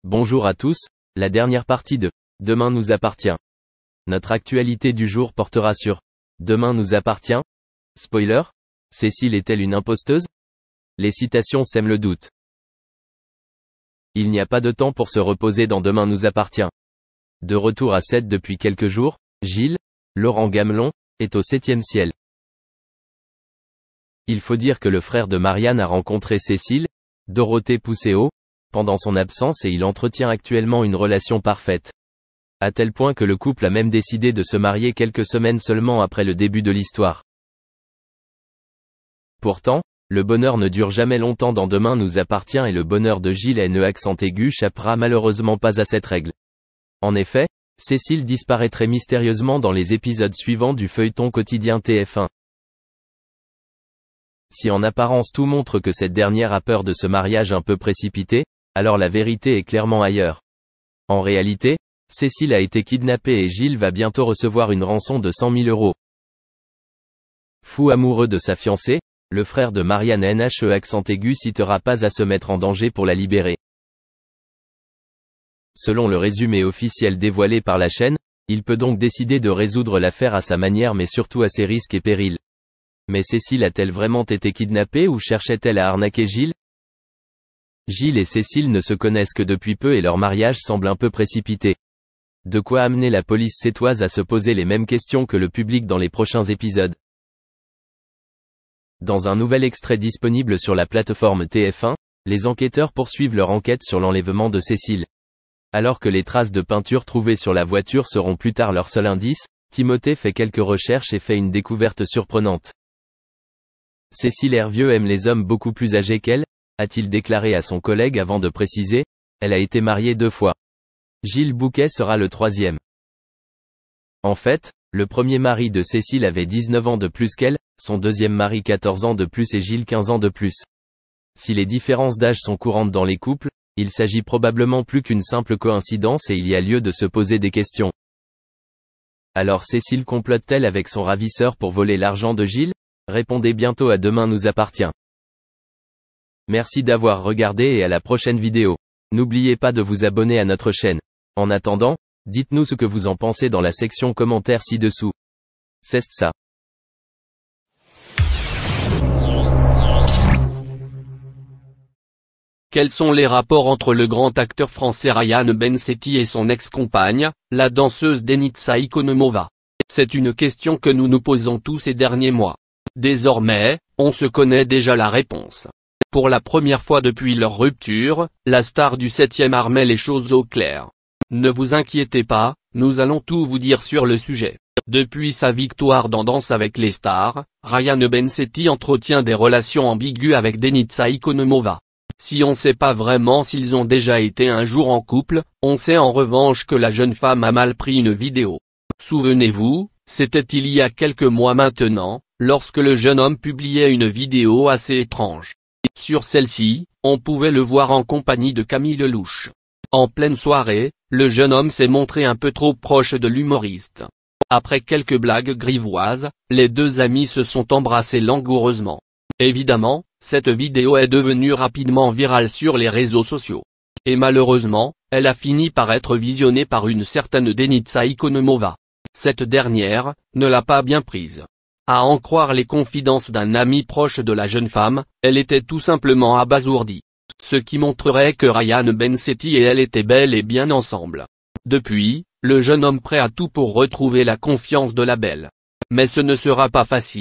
Bonjour à tous, la dernière partie de « Demain nous appartient ». Notre actualité du jour portera sur « Demain nous appartient ». Spoiler, Cécile est-elle une imposteuse? Les citations sèment le doute. Il n'y a pas de temps pour se reposer dans Demain nous appartient. De retour à 7 depuis quelques jours, Gilles, Laurent Gamelon, est au 7e ciel. Il faut dire que le frère de Marianne a rencontré Cécile, Dorothée Pousseau, pendant son absence et il entretient actuellement une relation parfaite. À tel point que le couple a même décidé de se marier quelques semaines seulement après le début de l'histoire. Pourtant, le bonheur ne dure jamais longtemps dans Demain nous appartient et le bonheur de Gilles N accent aigu échappera malheureusement pas à cette règle. En effet, Cécile disparaîtrait mystérieusement dans les épisodes suivants du feuilleton quotidien TF1. Si en apparence tout montre que cette dernière a peur de ce mariage un peu précipité, alors la vérité est clairement ailleurs. En réalité, Cécile a été kidnappée et Gilles va bientôt recevoir une rançon de 100 000 €. Fou amoureux de sa fiancée, le frère de Marianne NHE accent aigu citera pas à se mettre en danger pour la libérer. Selon le résumé officiel dévoilé par la chaîne, il peut donc décider de résoudre l'affaire à sa manière mais surtout à ses risques et périls. Mais Cécile a-t-elle vraiment été kidnappée ou cherchait-elle à arnaquer Gilles? Gilles et Cécile ne se connaissent que depuis peu et leur mariage semble un peu précipité. De quoi amener la police sétoise à se poser les mêmes questions que le public dans les prochains épisodes. Dans un nouvel extrait disponible sur la plateforme TF1, les enquêteurs poursuivent leur enquête sur l'enlèvement de Cécile. Alors que les traces de peinture trouvées sur la voiture seront plus tard leur seul indice, Timothée fait quelques recherches et fait une découverte surprenante. Cécile Hervieux aime les hommes beaucoup plus âgés qu'elle, a-t-il déclaré à son collègue avant de préciser, elle a été mariée 2 fois. Gilles Bouquet sera le 3e. En fait, le premier mari de Cécile avait 19 ans de plus qu'elle, son deuxième mari 14 ans de plus et Gilles 15 ans de plus. Si les différences d'âge sont courantes dans les couples, il s'agit probablement plus qu'une simple coïncidence et il y a lieu de se poser des questions. Alors Cécile complote-t-elle avec son ravisseur pour voler l'argent de Gilles? Répondez bientôt à Demain nous appartient. Merci d'avoir regardé et à la prochaine vidéo. N'oubliez pas de vous abonner à notre chaîne. En attendant, dites-nous ce que vous en pensez dans la section commentaires ci-dessous. C'est ça. Quels sont les rapports entre le grand acteur français Ryan Bensetti et son ex-compagne, la danseuse Denitsa Ikonomova? C'est une question que nous nous posons tous ces derniers mois. Désormais, on se connaît déjà la réponse. Pour la première fois depuis leur rupture, la star du 7e art met les choses au clair. Ne vous inquiétez pas, nous allons tout vous dire sur le sujet. Depuis sa victoire dans Danse avec les stars, Ryan Bensetti entretient des relations ambiguës avec Denitsa Ikonomova. Si on ne sait pas vraiment s'ils ont déjà été un jour en couple, on sait en revanche que la jeune femme a mal pris une vidéo. Souvenez-vous, c'était il y a quelques mois maintenant, lorsque le jeune homme publiait une vidéo assez étrange. Sur celle-ci, on pouvait le voir en compagnie de Camille Lelouch. En pleine soirée, le jeune homme s'est montré un peu trop proche de l'humoriste. Après quelques blagues grivoises, les deux amis se sont embrassés langoureusement. Évidemment, cette vidéo est devenue rapidement virale sur les réseaux sociaux. Et malheureusement, elle a fini par être visionnée par une certaine Denitsa Ikonomova. Cette dernière, ne l'a pas bien prise. À en croire les confidences d'un ami proche de la jeune femme, elle était tout simplement abasourdie. Ce qui montrerait que Ryan Bensetti et elle étaient bel et bien ensemble. Depuis, le jeune homme prêt à tout pour retrouver la confiance de la belle. Mais ce ne sera pas facile.